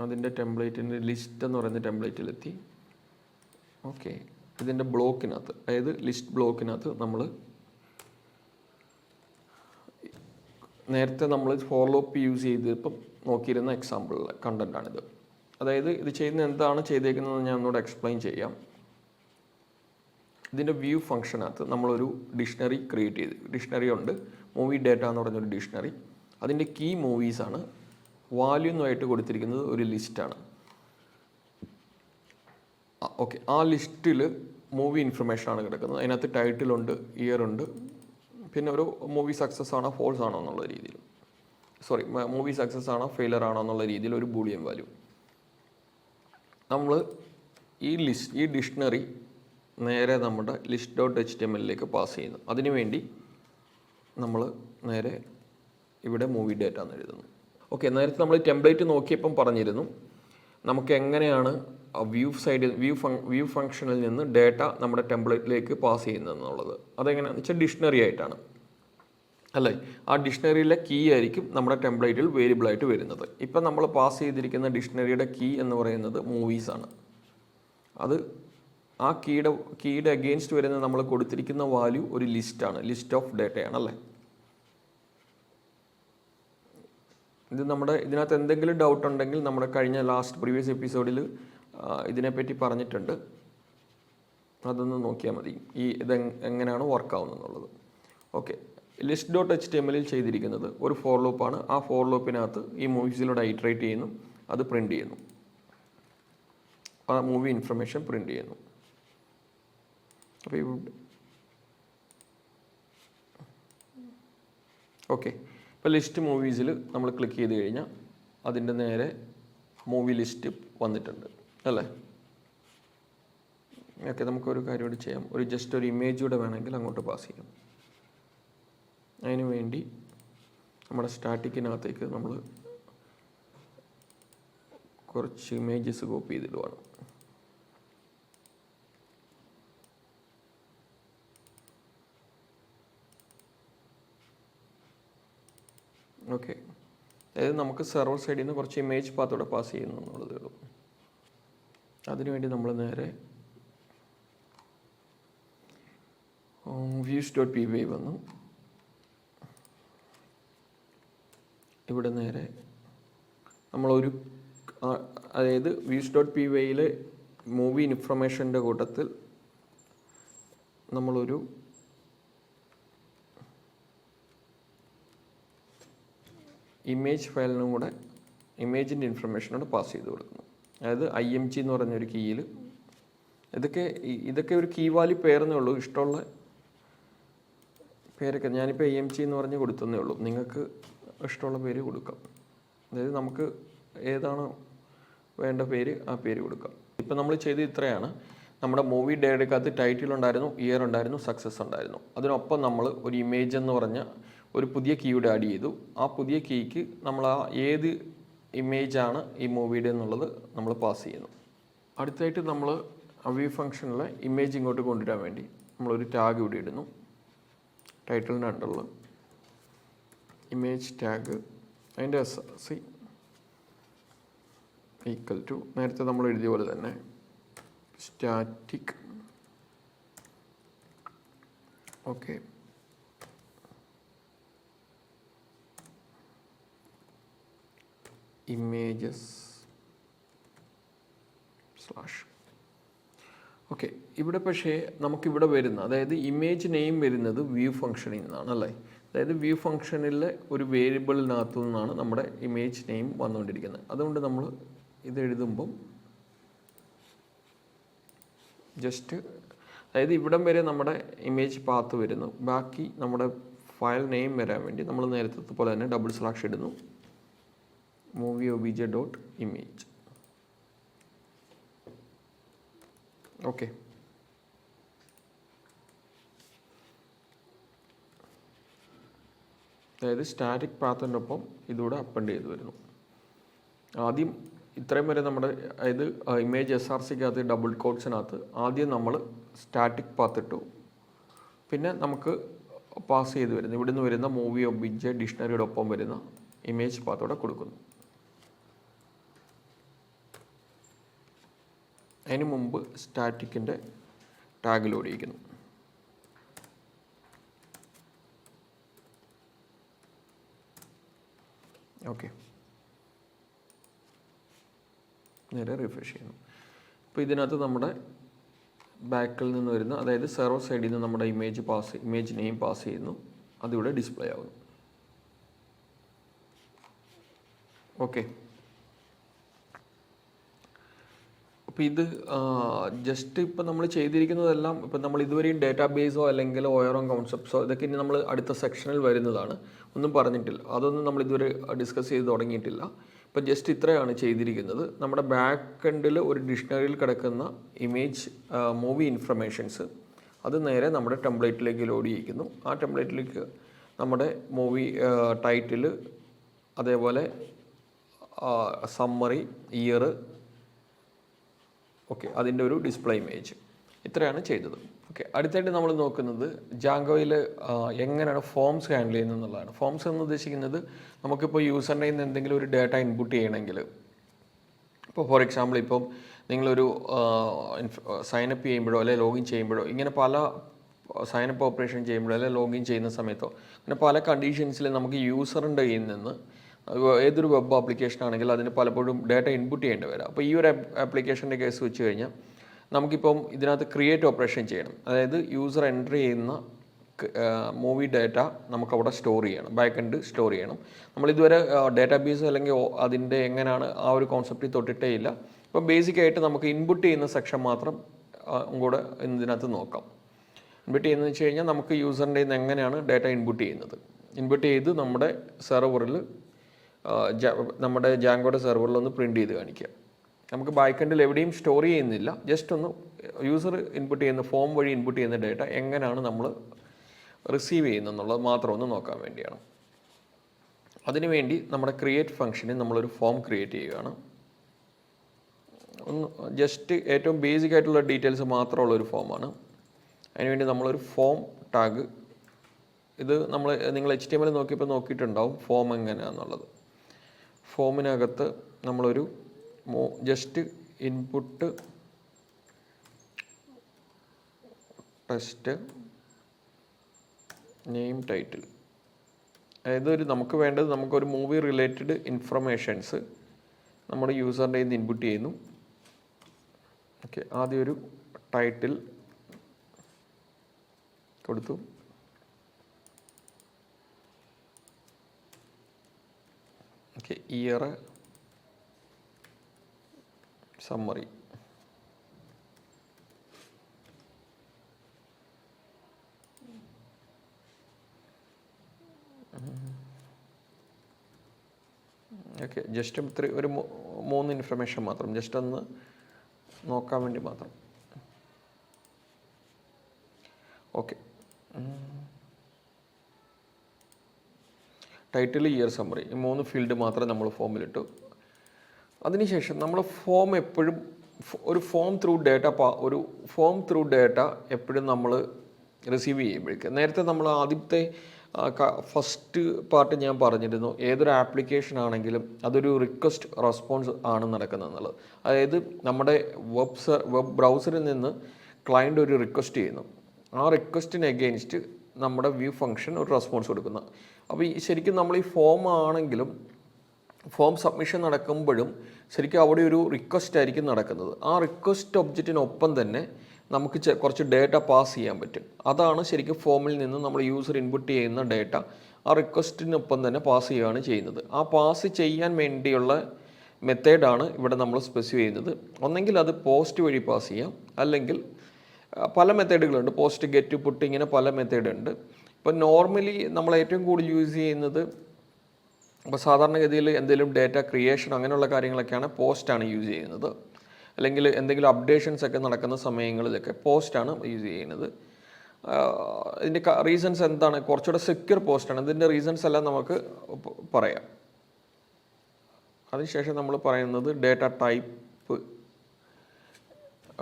അതിൻ്റെ ടെംപ്ലേറ്റിൻ്റെ ലിസ്റ്റ് എന്ന് പറയുന്ന ടെംപ്ലേറ്റിലെത്തി. ഓക്കെ, ഇതിൻ്റെ ബ്ലോക്കിനകത്ത്, അതായത് ലിസ്റ്റ് ബ്ലോക്കിനകത്ത് നമ്മൾ നേരത്തെ നമ്മൾ ഫോർ ലൂപ്പ് യൂസ് ചെയ്ത് ഇപ്പം നോക്കിയിരുന്ന എക്സാമ്പിളിലെ കണ്ടൻറ്റാണിത്. അതായത് ഇത് ചെയ്യുന്ന എന്താണ് ചെയ്തേക്കുന്നതെന്ന് ഞാൻ ഒന്നുകൂടെ എക്സ്പ്ലെയിൻ ചെയ്യാം. ഇതിൻ്റെ വ്യൂ ഫംഗ്ഷനകത്ത് നമ്മളൊരു ഡിക്ഷണറി ക്രിയേറ്റ് ചെയ്ത്, ഡിക്ഷണറി ഉണ്ട്, മൂവി ഡാറ്റ എന്ന് പറഞ്ഞൊരു ഡിക്ഷണറി. അതിൻ്റെ കീ മൂവീസാണ്, വാല്യൂ എന്നുമായിട്ട് കൊടുത്തിരിക്കുന്നത് ഒരു ലിസ്റ്റാണ്. ഓക്കെ, ആ ലിസ്റ്റിൽ മൂവി ഇൻഫർമേഷനാണ് കിടക്കുന്നത്. അതിനകത്ത് ടൈറ്റിലുണ്ട്, ഇയർ ഉണ്ട്, പിന്നെ ഒരു മൂവി സക്സസ് ആണോ ഫോൾസ് ആണോ എന്നുള്ള രീതിയിൽ, മൂവി സക്സസ് ആണോ ഫെയിലർ ആണോ എന്നുള്ള രീതിയിൽ ഒരു ബൂളിയൻ വാല്യൂ. നമ്മൾ ഈ ഡിക്ഷണറി നേരെ നമ്മുടെ list.html പാസ് ചെയ്യുന്നു. അതിനുവേണ്ടി നമ്മൾ നേരെ ഇവിടെ മൂവി ഡാറ്റ എന്ന് എഴുതുന്നു. ഓക്കെ, നേരത്തെ നമ്മൾ ടെംപ്ലേറ്റ് നോക്കിയപ്പം പറഞ്ഞിരുന്നു നമുക്ക് എങ്ങനെയാണ് വ്യൂ ഫംഗ്ഷനിൽ നിന്ന് ഡാറ്റ നമ്മുടെ ടെംപ്ലേറ്റിലേക്ക് പാസ് ചെയ്യുന്നതെന്നുള്ളത്. അതെങ്ങനെയാണെന്ന് വെച്ചാൽ ഡിക്ഷണറി ആയിട്ടാണ് അല്ലേ. ആ ഡിക്ഷണറിയിലെ കീ ആയിരിക്കും നമ്മുടെ ടെംപ്ലേറ്റിൽ വേരിയബിളായിട്ട് വരുന്നത്. ഇപ്പം നമ്മൾ പാസ് ചെയ്തിരിക്കുന്ന ഡിക്ഷണറിയുടെ കീ എന്ന് പറയുന്നത് മൂവീസാണ്. അത് ആ കീയുടെ അഗെയിൻസ്റ്റ് വരുന്ന നമ്മൾ കൊടുത്തിരിക്കുന്ന വാല്യൂ ഒരു ലിസ്റ്റാണ്, ലിസ്റ്റ് ഓഫ് ഡാറ്റയാണ് അല്ലേ. ഇത് ഇതിനകത്ത് എന്തെങ്കിലും ഡൗട്ട് ഉണ്ടെങ്കിൽ നമ്മുടെ കഴിഞ്ഞ പ്രീവിയസ് എപ്പിസോഡിൽ ഇതിനെപ്പറ്റി പറഞ്ഞിട്ടുണ്ട്, അതൊന്ന് നോക്കിയാൽ മതി ഇത് എങ്ങനെയാണ് വർക്ക് ആവുന്നതെന്നുള്ളത്. ഓക്കെ, list.html ചെയ്തിരിക്കുന്നത് ഒരു ഫോർ ലൂപ്പാണ്. ആ ഫോർ ലൂപ്പിനകത്ത് ഈ മൂവീസിലൂടെ ഇറ്ററേറ്റ് ചെയ്യുന്നു, അത് പ്രിൻ്റ് ചെയ്യുന്നു, ആ മൂവി ഇൻഫർമേഷൻ പ്രിൻ്റ് ചെയ്യുന്നു. അപ്പോൾ ഓക്കെ, ഇപ്പോൾ ലിസ്റ്റ് മൂവീസിൽ നമ്മൾ ക്ലിക്ക് ചെയ്ത് കഴിഞ്ഞാൽ അതിൻ്റെ നേരെ മൂവി ലിസ്റ്റ് വന്നിട്ടുണ്ട് അല്ലേ. ഓക്കെ, നമുക്കൊരു കാര്യം കൂടി ചെയ്യാം. ജസ്റ്റ് ഒരു ഇമേജ് കൂടെ വേണമെങ്കിൽ അങ്ങോട്ട് പാസ് ചെയ്യാം. അതിനു വേണ്ടി നമ്മുടെ സ്റ്റാറ്റിക്കിനകത്തേക്ക് നമ്മൾ കുറച്ച് ഇമേജസ് കോപ്പി ചെയ്തിടുവാണ്. ഓക്കെ, അതായത് നമുക്ക് സെർവർ സൈഡിൽ നിന്ന് കുറച്ച് ഇമേജ് പാത്തോടെ പാസ് ചെയ്യുന്നു എന്നുള്ളതേ ഉള്ളൂ. അതിനുവേണ്ടി നമ്മൾ നേരെ views.py വന്നു. ഇവിടെ നേരെ നമ്മളൊരു അതായത് views.pyയിലെ മൂവി ഇൻഫർമേഷൻ്റെ കൂട്ടത്തിൽ നമ്മളൊരു ഇമേജ് ഫയലിനും കൂടെ ഇമേജിൻ്റെ ഇൻഫർമേഷനോട് പാസ് ചെയ്ത് കൊടുക്കുന്നു. അതായത് IMG എന്ന് പറഞ്ഞൊരു കീയിൽ ഇതൊക്കെ ഒരു കീ വാല്യൂ പേരെന്നേ ഉള്ളൂ. ഇഷ്ടമുള്ള പേരൊക്കെ ഞാനിപ്പോൾ IMG എന്ന് പറഞ്ഞ് കൊടുത്തതേ ഉള്ളൂ. നിങ്ങൾക്ക് ഇഷ്ടമുള്ള പേര് കൊടുക്കാം. അതായത് നമുക്ക് ഏതാണോ വേണ്ട പേര് ആ പേര് കൊടുക്കാം. ഇപ്പം നമ്മൾ ചെയ്ത് ഇത്രയാണ്. നമ്മുടെ മൂവി ഡേയുടെക്കകത്ത് ടൈറ്റിൽ ഉണ്ടായിരുന്നു, ഇയർ ഉണ്ടായിരുന്നു, സക്സസ് ഉണ്ടായിരുന്നു. അതിനൊപ്പം നമ്മൾ ഒരു ഇമേജ് എന്ന് പറഞ്ഞ ഒരു പുതിയ കീയുടെ ആഡ് ചെയ്തു. ആ പുതിയ കീക്ക് നമ്മൾ ആ ഏത് ഇമേജാണ് ഈ മൂവിയുടെ എന്നുള്ളത് നമ്മൾ പാസ് ചെയ്യുന്നു. അടുത്തായിട്ട് നമ്മൾ വ്യൂ ഫംഗ്ഷനിലെ ഇമേജ് ഇങ്ങോട്ട് കൊണ്ടുവരാൻ വേണ്ടി നമ്മളൊരു ടാഗ് ഇവിടെ ഇടുന്നു. ടൈറ്റിലിൻ്റെ അണ്ടറിൽ ഇമേജ് ടാഗ്, അതിൻ്റെ SRC ഈക്വൽ ടു നേരത്തെ നമ്മൾ എഴുതിയ പോലെ തന്നെ static. Okay, images slash. Okay, ഇവിടെ പക്ഷേ നമുക്കിവിടെ വരുന്ന അതായത് ഇമേജ് നെയിം വരുന്നത് വ്യൂ ഫംഗ്ഷനിൽ നിന്നാണ് അല്ലേ. അതായത് വ്യൂ ഫംഗ്ഷനിലെ ഒരു വേരിയബിളിനകത്തു നിന്നാണ് നമ്മുടെ ഇമേജ് നെയിം വന്നുകൊണ്ടിരിക്കുന്നത്. അതുകൊണ്ട് നമ്മൾ ഇത് എഴുതുമ്പം ജസ്റ്റ് അതായത് ഇവിടം വരെ നമ്മുടെ ഇമേജ് പാത്ത് വരുന്നു. ബാക്കി നമ്മുടെ ഫയൽ നെയിം വരാൻ വേണ്ടി നമ്മൾ നേരത്തെ പോലെ തന്നെ ഡബിൾ സ്ലാഷ് ഇടുന്നു, മൂവി obj.image. ഓക്കെ, അതായത് സ്റ്റാറ്റിക് പാത്തിൻ്റെ ഒപ്പം ഇതുകൂടെ അപ്പൻഡ് ചെയ്ത് വരുന്നു. ആദ്യം ഇത്രയും വരെ നമ്മുടെ അതായത് ഇമേജ് SRCക്കകത്ത് ഡബിൾ കോട്ട്സിനകത്ത് ആദ്യം നമ്മൾ സ്റ്റാറ്റിക് പാത്ത് ഇട്ടു. പിന്നെ നമുക്ക് പാസ് ചെയ്ത് വരുന്നു ഇവിടെ നിന്ന് വരുന്ന മൂവി obj ഡിക്ഷണറിയുടെ ഒപ്പം വരുന്ന ഇമേജ് പാത്തോടെ കൊടുക്കുന്നു. അതിന് മുമ്പ് സ്റ്റാറ്റിക്കിൻ്റെ ടാഗ് ലോഡ് ചെയ്യിക്കുന്നു. ഓക്കെ, നേരെ റിഫ്രഷ് ചെയ്യുന്നു. ഇപ്പോൾ ഇതിനകത്ത് നമ്മുടെ ബാക്കിൽ നിന്ന് വരുന്ന അതായത് സെർവർ സൈഡിൽ നിന്ന് നമ്മുടെ ഇമേജ് നെയിം പാസ് ചെയ്യുന്നു. അതിവിടെ ഡിസ്പ്ലേ ആവുന്നു. ഓക്കെ, അപ്പോൾ ഇത് ജസ്റ്റ് ഇപ്പം നമ്മൾ ചെയ്തിരിക്കുന്നതെല്ലാം ഇപ്പം നമ്മൾ ഇതുവരെയും ഡേറ്റാബേസോ അല്ലെങ്കിൽ ORM കോൺസെപ്റ്റ്സോ ഇതൊക്കെ ഇനി നമ്മൾ അടുത്ത സെക്ഷനിൽ വരുന്നതാണ്. ഒന്നും പറഞ്ഞിട്ടില്ല, അതൊന്നും നമ്മൾ ഇതുവരെ ഡിസ്കസ് ചെയ്ത് തുടങ്ങിയിട്ടില്ല. ഇപ്പം ജസ്റ്റ് ഇത്രയാണ് ചെയ്തിരിക്കുന്നത്. നമ്മുടെ ബാക്ക് എൻഡിൽ ഒരു ഡിക്ഷണറിയിൽ കിടക്കുന്ന ഇമേജ് മൂവി ഇൻഫർമേഷൻസ് അത് നേരെ നമ്മുടെ ടെംപ്ലേറ്റിലേക്ക് ലോഡ് ചെയ്യിക്കുന്നു. ആ ടെംപ്ലേറ്റിലേക്ക് നമ്മുടെ മൂവി ടൈറ്റിൽ, അതേപോലെ സമ്മറി, ഇയർ, ഓക്കെ, അതിൻ്റെ ഒരു ഡിസ്പ്ലേ ഇമേജ്. ഇത്രയാണ് ചെയ്തത്. ഓക്കെ, അടുത്തായിട്ട് നമ്മൾ നോക്കുന്നത് ജാങ്കോയിൽ എങ്ങനെയാണ് ഫോംസ് ഹാൻഡിൽ ചെയ്യുന്നത് എന്നുള്ളതാണ്. ഫോംസ് എന്ന് ഉദ്ദേശിക്കുന്നത് നമുക്കിപ്പോൾ യൂസറിൻ്റെ നിന്ന് എന്തെങ്കിലും ഒരു ഡേറ്റ ഇൻപുട്ട് ചെയ്യണമെങ്കിൽ, ഇപ്പോൾ ഫോർ എക്സാമ്പിൾ ഇപ്പം നിങ്ങളൊരു സൈനപ്പ് ചെയ്യുമ്പോഴോ അല്ലെങ്കിൽ ലോഗിൻ ചെയ്യുമ്പോഴോ ഇങ്ങനെ പല സൈനപ്പ് ഓപ്പറേഷൻ ചെയ്യുമ്പോഴോ അല്ലെങ്കിൽ ലോഗിൻ ചെയ്യുന്ന സമയത്തോ അങ്ങനെ പല കണ്ടീഷൻസിൽ നമുക്ക് യൂസറിൻ്റെ കയ്യിൽ നിന്ന് ഏതൊരു വെബ് ആപ്ലിക്കേഷൻ ആണെങ്കിൽ അതിന് പലപ്പോഴും ഡേറ്റ ഇൻപുട്ട് ചെയ്യേണ്ടി വരാം. അപ്പോൾ ഈ ഒരു ആപ്ലിക്കേഷൻ്റെ കേസ് വെച്ച് കഴിഞ്ഞാൽ നമുക്കിപ്പം ഇതിനകത്ത് ക്രിയേറ്റ് ഓപ്പറേഷൻ ചെയ്യണം. അതായത് യൂസർ എൻ്റർ ചെയ്യുന്ന മൂവി ഡേറ്റ നമുക്കവിടെ സ്റ്റോർ ചെയ്യണം, ബാക്ക് എൻഡ് സ്റ്റോർ ചെയ്യണം. നമ്മളിതുവരെ ഡേറ്റാബേസ് അല്ലെങ്കിൽ അതിൻ്റെ എങ്ങനെയാണ് ആ ഒരു കോൺസെപ്റ്റ് തൊട്ടിട്ടേ ഇല്ല. ഇപ്പം ബേസിക്കായിട്ട് നമുക്ക് ഇൻപുട്ട് ചെയ്യുന്ന സെക്ഷൻ മാത്രം കൂടെ ഇതിനകത്ത് നോക്കാം. ഇൻപുട്ട് ചെയ്യുന്നതെന്ന് വെച്ച് കഴിഞ്ഞാൽ നമുക്ക് യൂസറിൻ്റെ നിന്ന് എങ്ങനെയാണ് ഡേറ്റ ഇൻപുട്ട് ചെയ്യുന്നത്, ഇൻപുട്ട് ചെയ്ത് നമ്മുടെ സെർവറിൽ നമ്മുടെ ജാങ്കോയുടെ സെർവറിൽ ഒന്ന് പ്രിൻറ്റ് ചെയ്ത് കാണിക്കുക. നമുക്ക് ബാക്ക് എൻഡിൽ എവിടെയും സ്റ്റോർ ചെയ്യുന്നില്ല, ജസ്റ്റ് ഒന്ന് യൂസർ ഇൻപുട്ട് ചെയ്യുന്ന ഫോം വഴി ഇൻപുട്ട് ചെയ്യുന്ന ഡേറ്റ എങ്ങനെയാണ് നമ്മൾ റിസീവ് ചെയ്യുന്നത് എന്നുള്ളത് മാത്രം ഒന്ന് നോക്കാൻ വേണ്ടിയാണ്. അതിനുവേണ്ടി നമ്മുടെ ക്രിയേറ്റ് ഫംഗ്ഷനിൽ നമ്മളൊരു ഫോം ക്രിയേറ്റ് ചെയ്യുകയാണ്. ഒന്ന് ജസ്റ്റ് ഏറ്റവും ബേസിക് ആയിട്ടുള്ള ഡീറ്റെയിൽസ് മാത്രമുള്ള ഒരു ഫോമാണ്. അതിനുവേണ്ടി നമ്മളൊരു ഫോം ടാഗ്, ഇത് നിങ്ങൾ HTML നോക്കിയപ്പോൾ നോക്കിയിട്ടുണ്ടാവും ഫോം എങ്ങനെയാണെന്നുള്ളത്. ഫോമിനകത്ത് നമ്മളൊരു just input test name title, അതായത് നമുക്ക് വേണ്ടത് നമുക്കൊരു മൂവി റിലേറ്റഡ് ഇൻഫർമേഷൻസ് നമ്മുടെ യൂസറിൻ്റെ കയ്യിൽ നിന്ന് ഇൻപുട്ട് ചെയ്യുന്നു. ഓക്കെ, ആദ്യം ഒരു ടൈറ്റിൽ കൊടുത്തു. Okay, year, summary. Okay, just ഒരു 3 ഇൻഫർമേഷൻ മാത്രം, ജസ്റ്റ് ഒന്ന് നോക്കാൻ വേണ്ടി മാത്രം. ഓക്കെ, ടൈറ്റിൽ, ഇയർ, സമ്മറി, ഈ 3 ഫീൽഡ് മാത്രം നമ്മൾ ഫോമിലിട്ടു. അതിനുശേഷം നമ്മൾ ഫോം എപ്പോഴും ഒരു ഫോം ത്രൂ ഡേറ്റ എപ്പോഴും നമ്മൾ റിസീവ് ചെയ്യുമ്പോഴേക്ക്, നേരത്തെ നമ്മൾ ആദ്യത്തെ ഫസ്റ്റ് പാർട്ട് ഞാൻ പറഞ്ഞിരുന്നു, ഏതൊരു ആപ്ലിക്കേഷൻ ആണെങ്കിലും അതൊരു റിക്വസ്റ്റ് റെസ്പോൺസ് ആണ് നടക്കുന്നതെന്നുള്ളത്. അതായത് നമ്മുടെ വെബ് ബ്രൗസറിൽ നിന്ന് ക്ലയൻറ്റ് ഒരു റിക്വസ്റ്റ് ചെയ്യുന്നു, ആ റിക്വസ്റ്റിന് എഗെയിൻസ്റ്റ് നമ്മുടെ വ്യൂ ഫംഗ്ഷൻ ഒരു റെസ്പോൺസ് കൊടുക്കുന്നു. അപ്പോൾ ശരിക്കും നമ്മൾ ഈ ഫോം ആണെങ്കിലും ഫോം സബ്മിഷൻ നടക്കുമ്പോഴും ശരിക്കും അവിടെ ഒരു റിക്വസ്റ്റ് ആയിരിക്കും നടക്കുന്നത്. ആ റിക്വസ്റ്റ് ഒബ്ജക്റ്റിനൊപ്പം തന്നെ നമുക്ക് കുറച്ച് ഡേറ്റ പാസ് ചെയ്യാൻ പറ്റും. അതാണ് ശരിക്കും ഫോമിൽ നിന്ന് നമ്മൾ യൂസർ ഇൻപുട്ട് ചെയ്യുന്ന ഡേറ്റ ആ റിക്വസ്റ്റിനൊപ്പം തന്നെ പാസ് ചെയ്യുകയാണ് ചെയ്യുന്നത്. ആ പാസ് ചെയ്യാൻ വേണ്ടിയുള്ള മെത്തേഡാണ് ഇവിടെ നമ്മൾ സ്പെസിഫൈ ചെയ്യുന്നത്. ഒന്നെങ്കിൽ അത് പോസ്റ്റ് വഴി പാസ് ചെയ്യാം, അല്ലെങ്കിൽ പല മെത്തേഡുകളുണ്ട്, പോസ്റ്റ്, ഗെറ്റ്, പുട്ട്, ഇങ്ങനെ പല മെത്തേഡ് ഉണ്ട്. ഇപ്പോൾ നോർമലി നമ്മൾ ഏറ്റവും കൂടുതൽ യൂസ് ചെയ്യുന്നത്, അപ്പോൾ സാധാരണഗതിയിൽ എന്തെങ്കിലും ഡേറ്റ ക്രിയേഷൻ അങ്ങനെയുള്ള കാര്യങ്ങളൊക്കെയാണ് പോസ്റ്റാണ് യൂസ് ചെയ്യുന്നത്. അല്ലെങ്കിൽ എന്തെങ്കിലും അപ്ഡേഷൻസ് ഒക്കെ നടക്കുന്ന സമയങ്ങളിലൊക്കെ പോസ്റ്റാണ് യൂസ് ചെയ്യുന്നത്. ഇതിൻ്റെ റീസൺസ് എന്താണ്? കുറച്ചുകൂടെ സെക്യൂർ പോസ്റ്റാണ്. ഇതിൻ്റെ റീസൺസ് എല്ലാം നമുക്ക് പറയാം. അതിനുശേഷം നമ്മൾ പറയുന്നത് data type.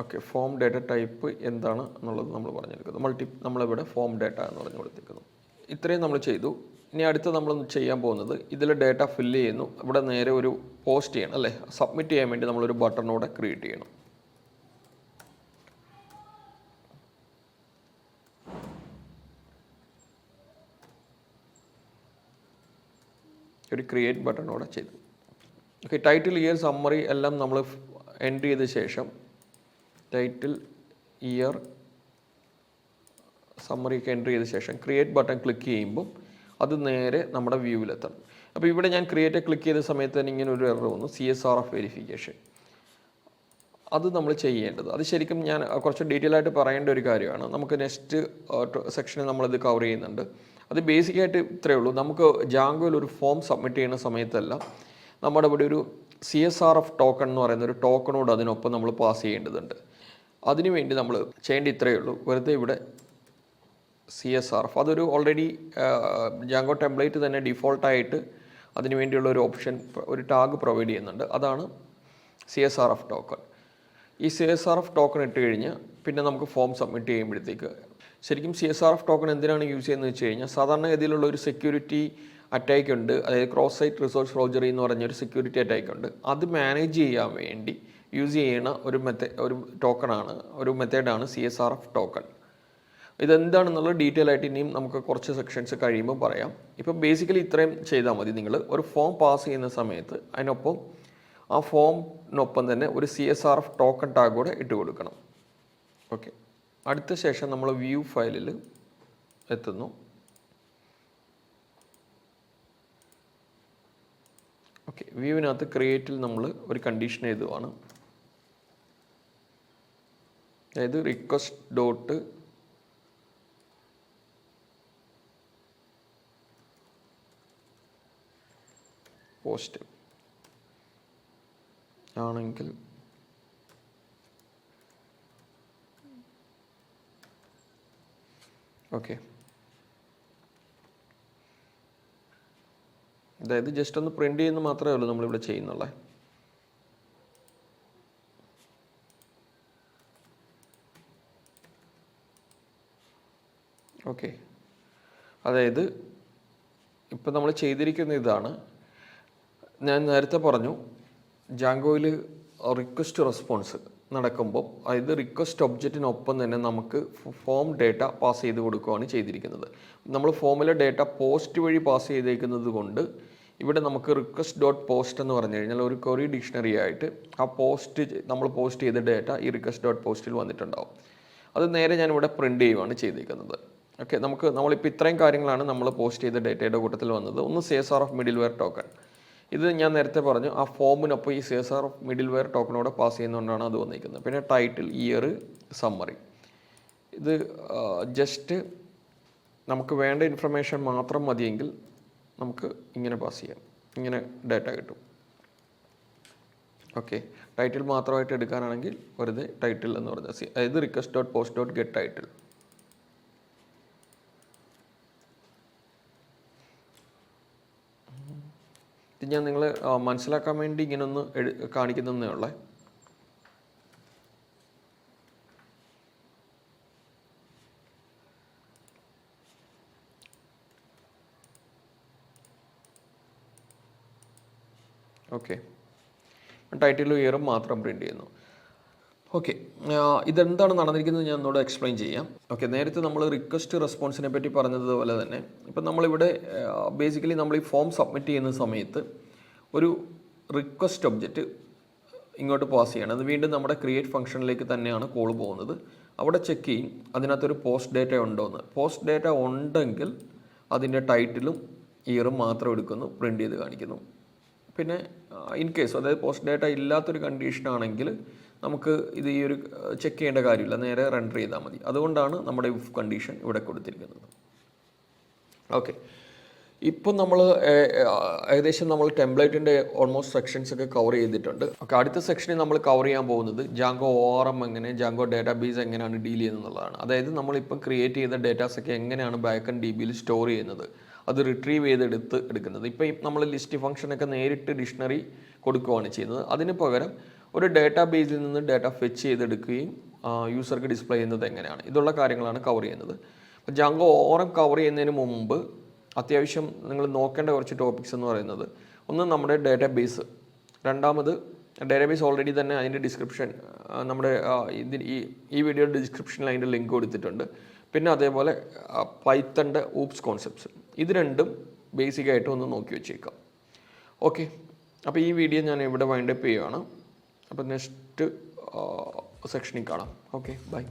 Okay, form data type എന്താണ് എന്നുള്ളത് നമ്മൾ പറഞ്ഞെടുക്കുന്നു. നമ്മളിവിടെ ഫോം ഡേറ്റ എന്ന് പറഞ്ഞു കൊടുത്തിരിക്കുന്നു. ഇത്രയും നമ്മൾ ചെയ്തു. ഇനി അടുത്ത് നമ്മൾ ചെയ്യാൻ പോകുന്നത് ഇതിൽ ഡേറ്റ ഫില്ല് ചെയ്യുന്നു. ഇവിടെ നേരെ ഒരു പോസ്റ്റ് ചെയ്യണം അല്ലേ, സബ്മിറ്റ് ചെയ്യാൻ വേണ്ടി നമ്മളൊരു ബട്ടണോടെ ക്രിയേറ്റ് ചെയ്യണം. ഒരു ക്രിയേറ്റ് ബട്ടണോടെ ചെയ്തു. ഓക്കെ, ടൈറ്റിൽ, ഇയർ, സമ്മറി എല്ലാം നമ്മൾ എൻട്രി ചെയ്ത ശേഷം ടൈറ്റിൽ, ഇയർ, സമ്മറിയൊക്കെ എൻട്രി ചെയ്ത ശേഷം ക്രിയേറ്റ് ബട്ടൺ ക്ലിക്ക് ചെയ്യുമ്പോൾ അത് നേരെ നമ്മുടെ വ്യൂവിലെത്തണം. അപ്പോൾ ഇവിടെ ഞാൻ ക്രിയേറ്റ് ക്ലിക്ക് ചെയ്ത സമയത്ത് തന്നെ ഇങ്ങനെ ഒരു എറർ വന്നു, CSRF വെരിഫിക്കേഷൻ. അത് നമ്മൾ ചെയ്യേണ്ടത്, അത് ശരിക്കും ഞാൻ കുറച്ച് ഡീറ്റെയിൽ ആയിട്ട് പറയേണ്ട ഒരു കാര്യമാണ്. നമുക്ക് നെക്സ്റ്റ് സെക്ഷനിൽ നമ്മളിത് കവർ ചെയ്യുന്നുണ്ട്. അത് ബേസിക്കായിട്ട് ഇത്രയേ ഉള്ളൂ. നമുക്ക് ജാങ്കോയിൽ ഒരു ഫോം സബ്മിറ്റ് ചെയ്യുന്ന സമയത്തെല്ലാം നമ്മുടെ ഇവിടെ ഒരു CSRF ടോക്കൺ എന്ന് പറയുന്ന ഒരു ടോക്കണോട് അതിനൊപ്പം നമ്മൾ പാസ് ചെയ്യേണ്ടതുണ്ട്. അതിനുവേണ്ടി നമ്മൾ ചെയ്യേണ്ട ഇത്രയേ ഉള്ളൂ, വെറുതെ ഇവിടെ CSRF, അതൊരു ഓൾറെഡി ജാങ്കോ ടെംപ്ലേറ്റ് തന്നെ ഡിഫോൾട്ടായിട്ട് അതിന് വേണ്ടിയുള്ള ഒരു ഓപ്ഷൻ, ഒരു ടാഗ് പ്രൊവൈഡ് ചെയ്യുന്നുണ്ട്. അതാണ് CSRF ടോക്കൺ. ഈ CSRF ടോക്കൺ ഇട്ട് കഴിഞ്ഞ് പിന്നെ നമുക്ക് ഫോം സബ്മിറ്റ് ചെയ്യുമ്പോഴത്തേക്ക് ശരിക്കും CSRF ടോക്കൺ എന്തിനാണ് യൂസ് ചെയ്യുന്നത് വെച്ച് കഴിഞ്ഞാൽ, സാധാരണഗതിയിലുള്ള ഒരു സെക്യൂരിറ്റി അറ്റാക്ക് ഉണ്ട്, അതായത് ക്രോസ് സൈറ്റ് റിസോഴ്സ് ഫോർജറി എന്ന് പറഞ്ഞൊരു സെക്യൂരിറ്റി അറ്റാക്ക് ഉണ്ട്. അത് മാനേജ് ചെയ്യാൻ വേണ്ടി യൂസ് ചെയ്യുന്ന ഒരു ടോക്കണാണ്, ഒരു മെത്തേഡാണ് CSRF ടോക്കൺ. ഇതെന്താണെന്നുള്ള ഡീറ്റെയിൽ ആയിട്ട് ഇനിയും നമുക്ക് കുറച്ച് സെക്ഷൻസ് കഴിയുമ്പോൾ പറയാം. ഇപ്പം ബേസിക്കലി ഇത്രയും ചെയ്താൽ മതി. നിങ്ങൾ ഒരു ഫോം പാസ് ചെയ്യുന്ന സമയത്ത് അതിനൊപ്പം ആ ഫോമിനൊപ്പം തന്നെ ഒരു CSRF ടോക്കൺ ടാഗ് കൂടെ ഇട്ട് കൊടുക്കണം. ഓക്കെ, അടുത്ത ശേഷം നമ്മൾ വ്യൂ ഫയലിൽ എത്തുന്നു. ഓക്കെ, വ്യൂവിനകത്ത് ക്രിയേറ്റിൽ നമ്മൾ ഒരു കണ്ടീഷൻ എഴുതുവാണ്. അതായത് റിക്വസ്റ്റ് ഡോട്ട് പോസ്റ്റ് ആണെങ്കിൽ ഓക്കെ, അതായത് ജസ്റ്റ് ഒന്ന് പ്രിൻ്റ് ചെയ്യുന്ന മാത്രമേ ഉള്ളൂ നമ്മളിവിടെ ചെയ്യുന്നുള്ളേ. ഓക്കെ, അതായത് ഇപ്പം നമ്മൾ ചെയ്തിരിക്കുന്ന ഇതാണ്. ഞാൻ നേരത്തെ പറഞ്ഞു ജാങ്കോയിൽ റിക്വസ്റ്റ് റെസ്പോൺസ് നടക്കുമ്പോൾ അതായത് റിക്വസ്റ്റ് ഒബ്ജക്റ്റിനൊപ്പം തന്നെ നമുക്ക് ഫോം ഡേറ്റ പാസ് ചെയ്ത് കൊടുക്കുകയാണ് ചെയ്തിരിക്കുന്നത്. നമ്മൾ ഫോമിലെ ഡേറ്റ പോസ്റ്റ് വഴി പാസ് ചെയ്തേക്കുന്നത് കൊണ്ട് ഇവിടെ നമുക്ക് റിക്വസ്റ്റ് ഡോട്ട് പോസ്റ്റ് എന്ന് പറഞ്ഞു കഴിഞ്ഞാൽ ഒരു ക്വറി ഡിക്ഷണറി ആയിട്ട് ആ പോസ്റ്റ് നമ്മൾ പോസ്റ്റ് ചെയ്ത ഡേറ്റ ഈ റിക്വസ്റ്റ് ഡോട്ട് പോസ്റ്റിൽ വന്നിട്ടുണ്ടാവും. അത് നേരെ ഞാനിവിടെ പ്രിൻ്റ് ചെയ്യുകയാണ് ചെയ്തിരിക്കുന്നത്. ഓക്കെ, നമ്മളിപ്പോൾ ഇത്രയും കാര്യങ്ങളാണ് നമ്മൾ പോസ്റ്റ് ചെയ്ത ഡേറ്റയുടെ കൂട്ടത്തിൽ വന്നത്. ഒന്ന് CSR of middleware token. ഇത് ഞാൻ നേരത്തെ പറഞ്ഞു ആ ഫോമിനൊപ്പം ഈ CSR ഓഫ് മിഡിൽ വെയർ ടോക്കണോടെ പാസ് ചെയ്യുന്നതുകൊണ്ടാണ് അത് വന്നിരിക്കുന്നത്. പിന്നെ ടൈറ്റിൽ, ഇയർ, സമ്മറി. ഇത് ജസ്റ്റ് നമുക്ക് വേണ്ട ഇൻഫർമേഷൻ മാത്രം മതിയെങ്കിൽ നമുക്ക് ഇങ്ങനെ പാസ് ചെയ്യാം, ഇങ്ങനെ ഡേറ്റ കിട്ടും. ഓക്കെ, ടൈറ്റിൽ മാത്രമായിട്ട് എടുക്കാനാണെങ്കിൽ വെറുതെ ടൈറ്റിൽ എന്ന് പറഞ്ഞാൽ അതായത് request dot post dot get title. ഇത് ഞാൻ നിങ്ങളെ മനസ്സിലാക്കാൻ വേണ്ടി ഇങ്ങനെ ഒന്ന് കാണിക്കുന്നതേ ഉള്ളേ. ഓക്കെ, ടൈറ്റിലും ഇയറും മാത്രം പ്രിൻ്റ് ചെയ്യുന്നു. ഓക്കെ, ഇതെന്താണ് നടന്നിരിക്കുന്നത് ഞാൻ ഒന്നുകൂടെ എക്സ്പ്ലെയിൻ ചെയ്യാം. ഓക്കെ, നേരത്തെ നമ്മൾ റിക്വസ്റ്റ് റെസ്പോൺസിനെ പറ്റി പറഞ്ഞതുപോലെ തന്നെ ഇപ്പം നമ്മളിവിടെ ബേസിക്കലി നമ്മൾ ഈ ഫോം സബ്മിറ്റ് ചെയ്യുന്ന സമയത്ത് ഒരു റിക്വസ്റ്റ് ഒബ്ജക്റ്റ് ഇങ്ങോട്ട് പാസ് ചെയ്യണം. അത് വീണ്ടും നമ്മുടെ ക്രിയേറ്റ് ഫംഗ്ഷനിലേക്ക് തന്നെയാണ് കോൾ പോകുന്നത്. അവിടെ ചെക്ക് ചെയ്യും അതിനകത്തൊരു പോസ്റ്റ് ഡേറ്റ ഉണ്ടോ എന്ന്. പോസ്റ്റ് ഡേറ്റ ഉണ്ടെങ്കിൽ അതിൻ്റെ ടൈറ്റിലും ഇയറും മാത്രം എടുക്കുന്നു, പ്രിൻ്റ് ചെയ്ത് കാണിക്കുന്നു. പിന്നെ ഇൻ കേസ് അതായത് പോസ്റ്റ് ഡേറ്റ ഇല്ലാത്തൊരു കണ്ടീഷനാണെങ്കിൽ നമുക്ക് ഇത് ഈ ഒരു ചെക്ക് ചെയ്യേണ്ട കാര്യമില്ല, നേരെ റെൻഡർ ചെയ്താൽ മതി. അതുകൊണ്ടാണ് നമ്മുടെ ഇഫ് കണ്ടീഷൻ ഇവിടെ കൊടുത്തിരിക്കുന്നത്. ഓക്കെ, ഇപ്പം നമ്മൾ ഏകദേശം നമ്മൾ ടെംപ്ലേറ്റിൻ്റെ ഓൾമോസ്റ്റ് സെക്ഷൻസ് ഒക്കെ കവർ ചെയ്തിട്ടുണ്ട്. ഓക്കെ, അടുത്ത സെക്ഷനിൽ നമ്മൾ കവർ ചെയ്യാൻ പോകുന്നത് ജാങ്കോ ORM എങ്ങനെ, ജാങ്കോ ഡേറ്റാബേസ് എങ്ങനെയാണ് ഡീൽ ചെയ്യുന്നതെന്നുള്ളതാണ്. അതായത് നമ്മളിപ്പം ക്രിയേറ്റ് ചെയ്ത ഡേറ്റാസൊക്കെ എങ്ങനെയാണ് ബാക്ക് DBയിൽ സ്റ്റോർ ചെയ്യുന്നത്, അത് റിട്രീവ് എടുക്കുന്നത്. ഇപ്പം നമ്മൾ ലിസ്റ്റ് ഫംഗ്ഷനൊക്കെ നേരിട്ട് ഡിക്ഷണറി കൊടുക്കുകയാണ് ചെയ്യുന്നത്. അതിന് പകരം ഒരു ഡേറ്റാബേസിൽ നിന്ന് ഡേറ്റ ഫെച്ച് ചെയ്തെടുക്കുകയും യൂസർക്ക് ഡിസ്പ്ലേ ചെയ്യുന്നത് എങ്ങനെയാണ്, ഇതുള്ള കാര്യങ്ങളാണ് കവർ ചെയ്യുന്നത്. അപ്പോൾ ജാങ്കോ ORM കവർ ചെയ്യുന്നതിന് മുമ്പ് അത്യാവശ്യം നിങ്ങൾ നോക്കേണ്ട കുറച്ച് ടോപ്പിക്സ് എന്ന് പറയുന്നത് ഒന്ന് നമ്മുടെ ഡേറ്റാബേസ്, രണ്ടാമത് ഡേറ്റാബേസ് ഓൾറെഡി തന്നെ അതിൻ്റെ ഡിസ്ക്രിപ്ഷൻ നമ്മുടെ ഈ വീഡിയോയുടെ ഡിസ്ക്രിപ്ഷനിൽ അതിൻ്റെ ലിങ്ക് കൊടുത്തിട്ടുണ്ട്. പിന്നെ അതേപോലെ പൈത്തണിൻ്റെ ഊപ്സ് കോൺസെപ്റ്റ്സ്, ഇത് രണ്ടും ബേസിക്കായിട്ട് ഒന്ന് നോക്കി വെച്ചേക്കാം. ഓക്കെ, അപ്പോൾ ഈ വീഡിയോ ഞാൻ ഇവിടെ വൈൻഡപ്പ് ചെയ്യുകയാണ്. അപ്പോൾ നെക്സ്റ്റ് സെക്ഷനിൽ കാണാം. Okay, by.